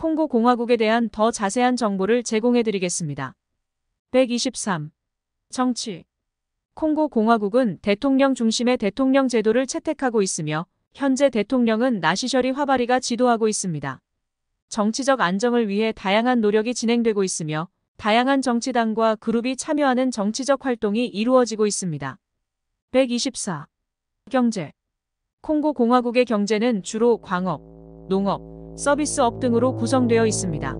콩고 공화국에 대한 더 자세한 정보를 제공해 드리겠습니다. 123. 정치. 콩고 공화국은 대통령 중심의 대통령 제도를 채택하고 있으며 현재 대통령은 나시셔리 화바리가 지도하고 있습니다. 정치적 안정을 위해 다양한 노력이 진행되고 있으며 다양한 정치당과 그룹이 참여하는 정치적 활동이 이루어지고 있습니다. 124. 경제. 콩고 공화국의 경제는 주로 광업, 농업, 서비스업 등으로 구성되어 있습니다.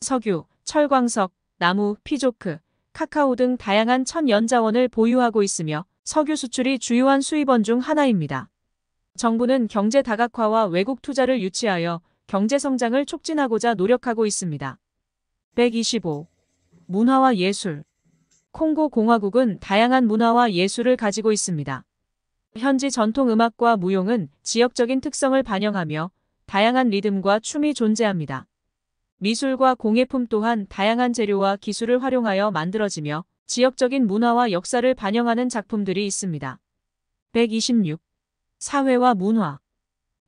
석유, 철광석, 나무, 피조크, 카카오 등 다양한 천연자원을 보유하고 있으며 석유 수출이 주요한 수입원 중 하나입니다. 정부는 경제 다각화와 외국 투자를 유치하여 경제 성장을 촉진하고자 노력하고 있습니다. 125. 문화와 예술. 콩고 공화국은 다양한 문화와 예술을 가지고 있습니다. 현지 전통 음악과 무용은 지역적인 특성을 반영하며 다양한 리듬과 춤이 존재합니다. 미술과 공예품 또한 다양한 재료와 기술을 활용하여 만들어지며 지역적인 문화와 역사를 반영하는 작품들이 있습니다. 126. 사회와 문화.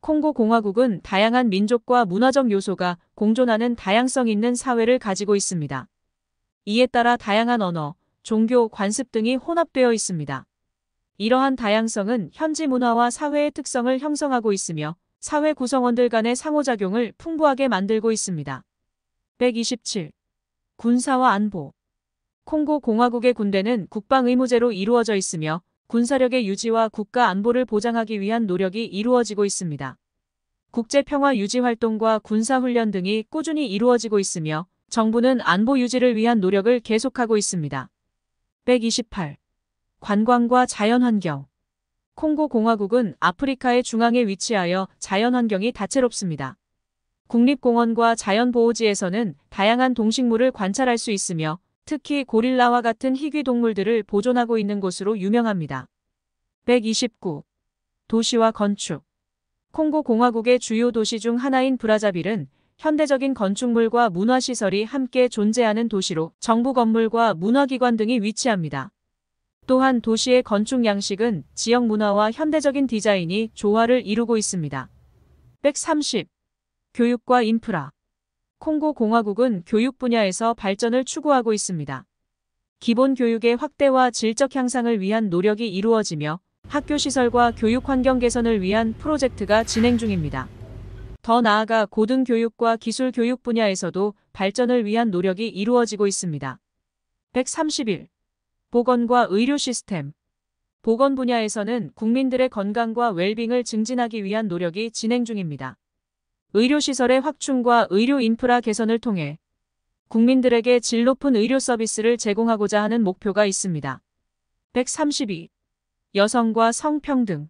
콩고 공화국은 다양한 민족과 문화적 요소가 공존하는 다양성 있는 사회를 가지고 있습니다. 이에 따라 다양한 언어, 종교, 관습 등이 혼합되어 있습니다. 이러한 다양성은 현지 문화와 사회의 특성을 형성하고 있으며 사회 구성원들 간의 상호작용을 풍부하게 만들고 있습니다. 127. 군사와 안보. 콩고 공화국의 군대는 국방 의무제로 이루어져 있으며 군사력의 유지와 국가 안보를 보장하기 위한 노력이 이루어지고 있습니다. 국제평화 유지 활동과 군사훈련 등이 꾸준히 이루어지고 있으며 정부는 안보 유지를 위한 노력을 계속하고 있습니다. 128. 관광과 자연환경. 콩고 공화국은 아프리카의 중앙에 위치하여 자연환경이 다채롭습니다. 국립공원과 자연보호지에서는 다양한 동식물을 관찰할 수 있으며 특히 고릴라와 같은 희귀 동물들을 보존하고 있는 곳으로 유명합니다. 129. 도시와 건축. 콩고 공화국의 주요 도시 중 하나인 브라자빌은 현대적인 건축물과 문화시설이 함께 존재하는 도시로 정부 건물과 문화기관 등이 위치합니다. 또한 도시의 건축 양식은 지역 문화와 현대적인 디자인이 조화를 이루고 있습니다. 130. 교육과 인프라. 콩고 공화국은 교육 분야에서 발전을 추구하고 있습니다. 기본 교육의 확대와 질적 향상을 위한 노력이 이루어지며 학교 시설과 교육 환경 개선을 위한 프로젝트가 진행 중입니다. 더 나아가 고등교육과 기술 교육 분야에서도 발전을 위한 노력이 이루어지고 있습니다. 131. 보건과 의료 시스템. 보건 분야에서는 국민들의 건강과 웰빙을 증진하기 위한 노력이 진행 중입니다. 의료시설의 확충과 의료 인프라 개선을 통해 국민들에게 질 높은 의료 서비스를 제공하고자 하는 목표가 있습니다. 132. 여성과 성평등.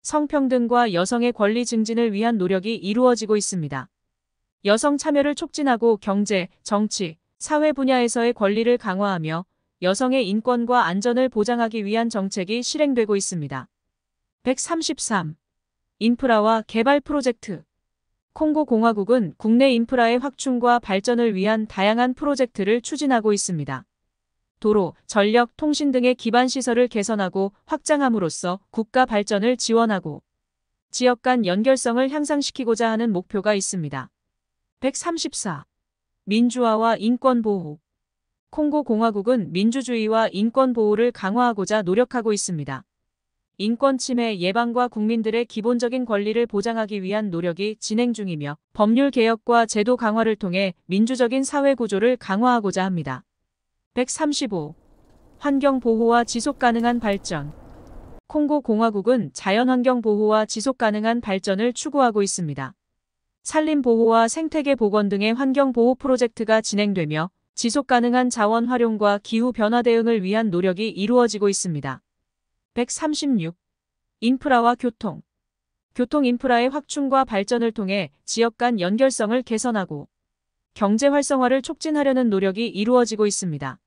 성평등과 여성의 권리 증진을 위한 노력이 이루어지고 있습니다. 여성 참여를 촉진하고 경제, 정치, 사회 분야에서의 권리를 강화하며 여성의 인권과 안전을 보장하기 위한 정책이 실행되고 있습니다. 133. 인프라와 개발 프로젝트. 콩고 공화국은 국내 인프라의 확충과 발전을 위한 다양한 프로젝트를 추진하고 있습니다. 도로, 전력, 통신 등의 기반 시설을 개선하고 확장함으로써 국가 발전을 지원하고 지역 간 연결성을 향상시키고자 하는 목표가 있습니다. 134. 민주화와 인권 보호. 콩고 공화국은 민주주의와 인권 보호를 강화하고자 노력하고 있습니다. 인권 침해 예방과 국민들의 기본적인 권리를 보장하기 위한 노력이 진행 중이며 법률 개혁과 제도 강화를 통해 민주적인 사회 구조를 강화하고자 합니다. 135. 환경 보호와 지속 가능한 발전. 콩고 공화국은 자연환경 보호와 지속 가능한 발전을 추구하고 있습니다. 산림 보호와 생태계 복원 등의 환경 보호 프로젝트가 진행되며 지속 가능한 자원 활용과 기후 변화 대응을 위한 노력이 이루어지고 있습니다. 136. 인프라와 교통. 교통 인프라의 확충과 발전을 통해 지역 간 연결성을 개선하고 경제 활성화를 촉진하려는 노력이 이루어지고 있습니다.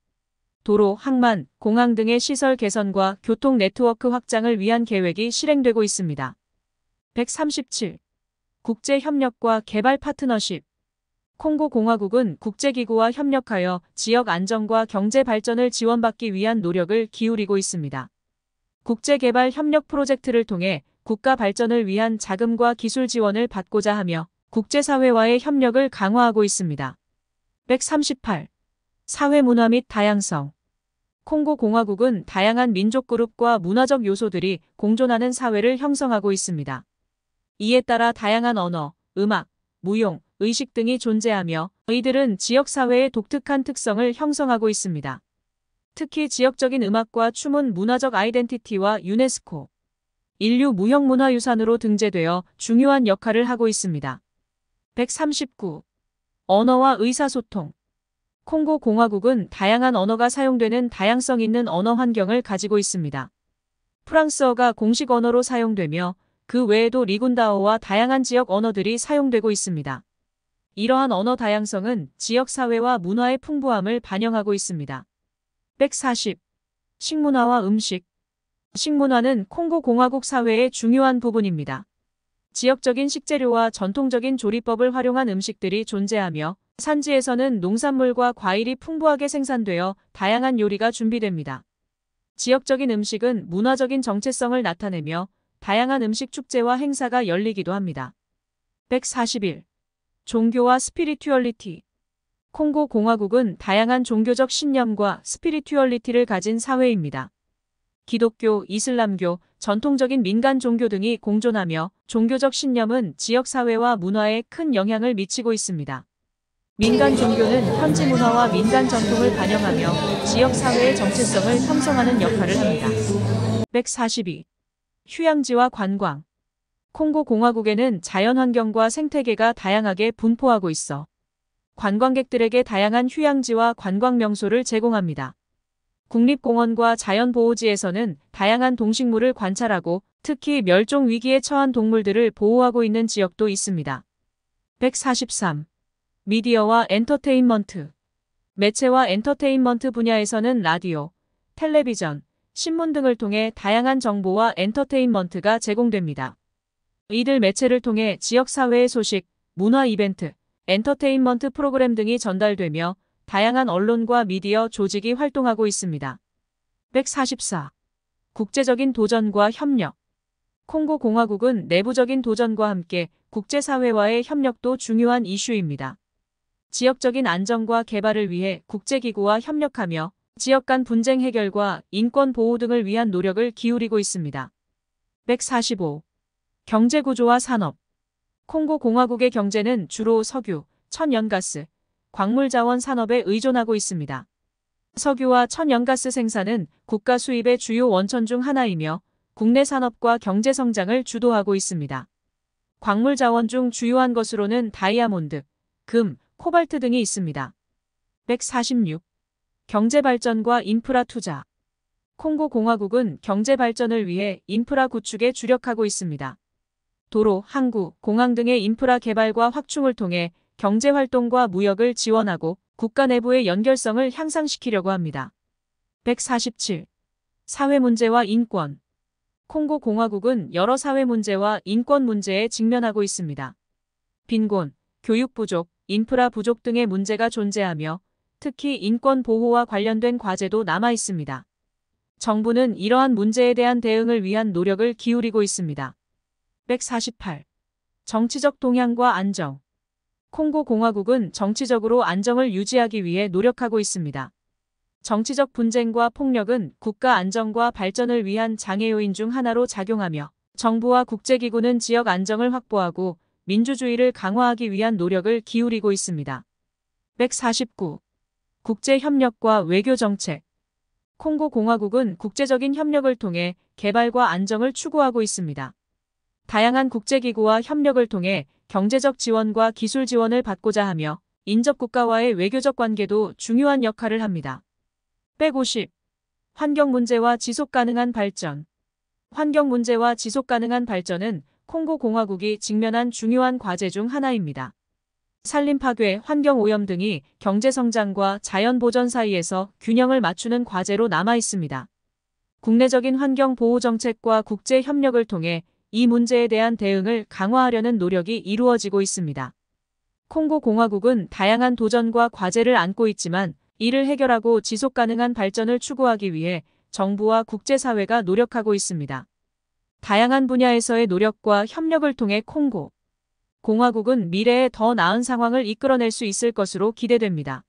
도로, 항만, 공항 등의 시설 개선과 교통 네트워크 확장을 위한 계획이 실행되고 있습니다. 137. 국제협력과 개발 파트너십. 콩고 공화국은 국제기구와 협력하여 지역 안정과 경제 발전을 지원받기 위한 노력을 기울이고 있습니다. 국제개발 협력 프로젝트를 통해 국가 발전을 위한 자금과 기술 지원을 받고자 하며 국제사회와의 협력을 강화하고 있습니다. 138. 사회 문화 및 다양성. 콩고 공화국은 다양한 민족 그룹과 문화적 요소들이 공존하는 사회를 형성하고 있습니다. 이에 따라 다양한 언어, 음악, 무용, 의식 등이 존재하며 이들은 지역사회의 독특한 특성을 형성하고 있습니다. 특히 지역적인 음악과 춤은 문화적 아이덴티티와 유네스코, 인류 무형문화유산으로 등재되어 중요한 역할을 하고 있습니다. 139. 언어와 의사소통. 콩고 공화국은 다양한 언어가 사용되는 다양성 있는 언어 환경을 가지고 있습니다. 프랑스어가 공식 언어로 사용되며 그 외에도 리군다어와 다양한 지역 언어들이 사용되고 있습니다. 이러한 언어 다양성은 지역 사회와 문화의 풍부함을 반영하고 있습니다. 140. 식문화와 음식. 식문화는 콩고 공화국 사회의 중요한 부분입니다. 지역적인 식재료와 전통적인 조리법을 활용한 음식들이 존재하며 산지에서는 농산물과 과일이 풍부하게 생산되어 다양한 요리가 준비됩니다. 지역적인 음식은 문화적인 정체성을 나타내며 다양한 음식 축제와 행사가 열리기도 합니다. 141. 종교와 스피리추얼리티. 콩고 공화국은 다양한 종교적 신념과 스피리추얼리티를 가진 사회입니다. 기독교, 이슬람교, 전통적인 민간 종교 등이 공존하며 종교적 신념은 지역 사회와 문화에 큰 영향을 미치고 있습니다. 민간 종교는 현지 문화와 민간 전통을 반영하며 지역 사회의 정체성을 형성하는 역할을 합니다. 142. 휴양지와 관광. 콩고 공화국에는 자연환경과 생태계가 다양하게 분포하고 있어 관광객들에게 다양한 휴양지와 관광 명소를 제공합니다. 국립공원과 자연보호지에서는 다양한 동식물을 관찰하고 특히 멸종 위기에 처한 동물들을 보호하고 있는 지역도 있습니다. 143. 미디어와 엔터테인먼트. 매체와 엔터테인먼트 분야에서는 라디오, 텔레비전, 신문 등을 통해 다양한 정보와 엔터테인먼트가 제공됩니다. 이들 매체를 통해 지역사회의 소식, 문화 이벤트, 엔터테인먼트 프로그램 등이 전달되며 다양한 언론과 미디어 조직이 활동하고 있습니다. 144. 국제적인 도전과 협력. 콩고 공화국은 내부적인 도전과 함께 국제사회와의 협력도 중요한 이슈입니다. 지역적인 안정과 개발을 위해 국제기구와 협력하며 지역 간 분쟁 해결과 인권 보호 등을 위한 노력을 기울이고 있습니다. 145. 경제구조와 산업. 콩고 공화국의 경제는 주로 석유, 천연가스, 광물자원 산업에 의존하고 있습니다. 석유와 천연가스 생산은 국가 수입의 주요 원천 중 하나이며 국내 산업과 경제 성장을 주도하고 있습니다. 광물자원 중 주요한 것으로는 다이아몬드, 금, 코발트 등이 있습니다. 146. 경제발전과 인프라 투자. 콩고 공화국은 경제발전을 위해 인프라 구축에 주력하고 있습니다. 도로, 항구, 공항 등의 인프라 개발과 확충을 통해 경제활동과 무역을 지원하고 국가 내부의 연결성을 향상시키려고 합니다. 147. 사회 문제와 인권. 콩고 공화국은 여러 사회 문제와 인권 문제에 직면하고 있습니다. 빈곤, 교육 부족, 인프라 부족 등의 문제가 존재하며 특히 인권 보호와 관련된 과제도 남아 있습니다. 정부는 이러한 문제에 대한 대응을 위한 노력을 기울이고 있습니다. 148. 정치적 동향과 안정. 콩고 공화국은 정치적으로 안정을 유지하기 위해 노력하고 있습니다. 정치적 분쟁과 폭력은 국가 안정과 발전을 위한 장애 요인 중 하나로 작용하며 정부와 국제기구는 지역 안정을 확보하고 민주주의를 강화하기 위한 노력을 기울이고 있습니다. 149. 국제협력과 외교정책. 콩고 공화국은 국제적인 협력을 통해 개발과 안정을 추구하고 있습니다. 다양한 국제기구와 협력을 통해 경제적 지원과 기술 지원을 받고자 하며 인접 국가와의 외교적 관계도 중요한 역할을 합니다. 150. 환경 문제와 지속 가능한 발전. 환경 문제와 지속 가능한 발전은 콩고 공화국이 직면한 중요한 과제 중 하나입니다. 산림 파괴, 환경 오염 등이 경제 성장과 자연 보전 사이에서 균형을 맞추는 과제로 남아 있습니다. 국내적인 환경 보호 정책과 국제 협력을 통해 이 문제에 대한 대응을 강화하려는 노력이 이루어지고 있습니다. 콩고 공화국은 다양한 도전과 과제를 안고 있지만 이를 해결하고 지속 가능한 발전을 추구하기 위해 정부와 국제사회가 노력하고 있습니다. 다양한 분야에서의 노력과 협력을 통해 콩고 공화국은 미래에 더 나은 상황을 이끌어낼 수 있을 것으로 기대됩니다.